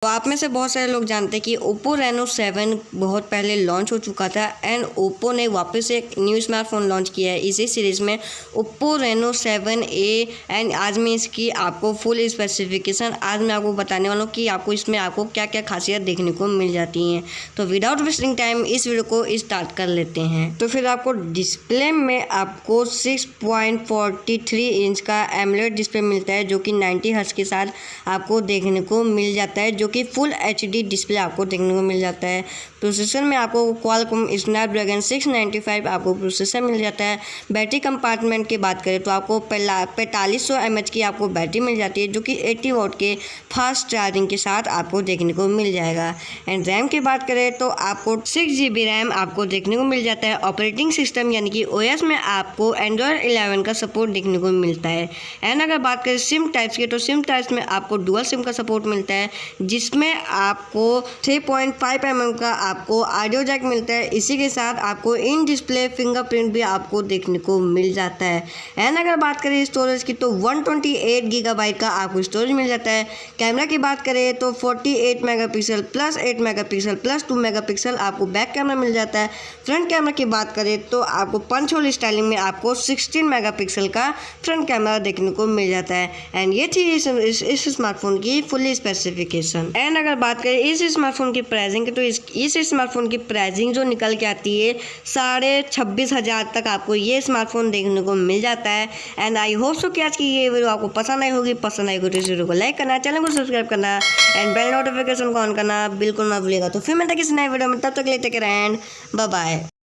तो आप में से बहुत सारे लोग जानते हैं कि ओप्पो रेनो 7 बहुत पहले लॉन्च हो चुका था एंड ओप्पो ने वापस से एक न्यू स्मार्टफोन लॉन्च किया है इसी सीरीज़ में ओप्पो रेनो 7A। एंड आज मैं इसकी आपको फुल स्पेसिफिकेशन आज मैं आपको बताने वाला हूँ कि आपको इसमें आपको क्या क्या खासियत देखने को मिल जाती हैं। तो विदाउट वेस्टिंग टाइम इस वीडियो को स्टार्ट कर लेते हैं। तो फिर आपको डिस्प्ले में आपको 6.43 इंच का एमोलेड डिस्प्ले मिलता है जो कि 90 हर्ट्ज के साथ आपको देखने को मिल जाता है, जो कि फुल HD डिस्प्ले आपको देखने को मिल जाता है। प्रोसेसर में आपको क्वालकॉम स्नैपड्रैगन 695 आपको प्रोसेसर मिल जाता है। बैटरी कंपार्टमेंट की बात करें तो आपको 4500 mAh की आपको बैटरी मिल जाती है जो कि 80 वॉट के फास्ट चार्जिंग के साथ आपको देखने को मिल जाएगा। एंड रैम की बात करें तो आपको 6GB रैम आपको देखने को मिल जाता है। ऑपरेटिंग सिस्टम यानी कि OS में आपको Android 11 का सपोर्ट देखने को मिलता है। एंड अगर बात करें सिम टाइप्स की तो सिम टाइप्स में आपको डुअल सिम का सपोर्ट मिलता है जिसमें आपको 3.5 mm का आपको ऑडियो जैक मिलता है। इसी के साथ आपको इन डिस्प्ले फिंगरप्रिंट भी आपको देखने को मिल जाता है। एंड अगर बात करें स्टोरेज की तो 128 GB का आपको स्टोरेज मिल जाता है। कैमरा की बात करें तो 48 megapixel plus 8 megapixel plus 2 megapixel आपको बैक कैमरा मिल जाता है। फ्रंट कैमरा की बात करें तो आपको पंच होल स्टाइलिंग में आपको 16 मेगापिक्सल का फ्रंट कैमरा देखने को मिल जाता है। एंड ये थी इस स्मार्टफोन की फुली स्पेसिफिकेशन। एंड अगर बात करें इस स्मार्टफोन की प्राइसिंग की तो इस स्मार्टफोन की प्राइसिंग जो निकल के आती है 26,500 तक आपको ये स्मार्टफोन देखने को मिल जाता है। एंड आई होप सो कि आज की ये वीडियो आपको पसंद आई होगी। पसंद आई होगी तो इस वीडियो को लाइक करना, चैनल को सब्सक्राइब करना एंड बेल नोटिफिकेशन को ऑन करना बिल्कुल ना भूलिएगा। तो फिर मिलते हैं किसी नए वीडियो में, तब तक के लिए take care and bye bye.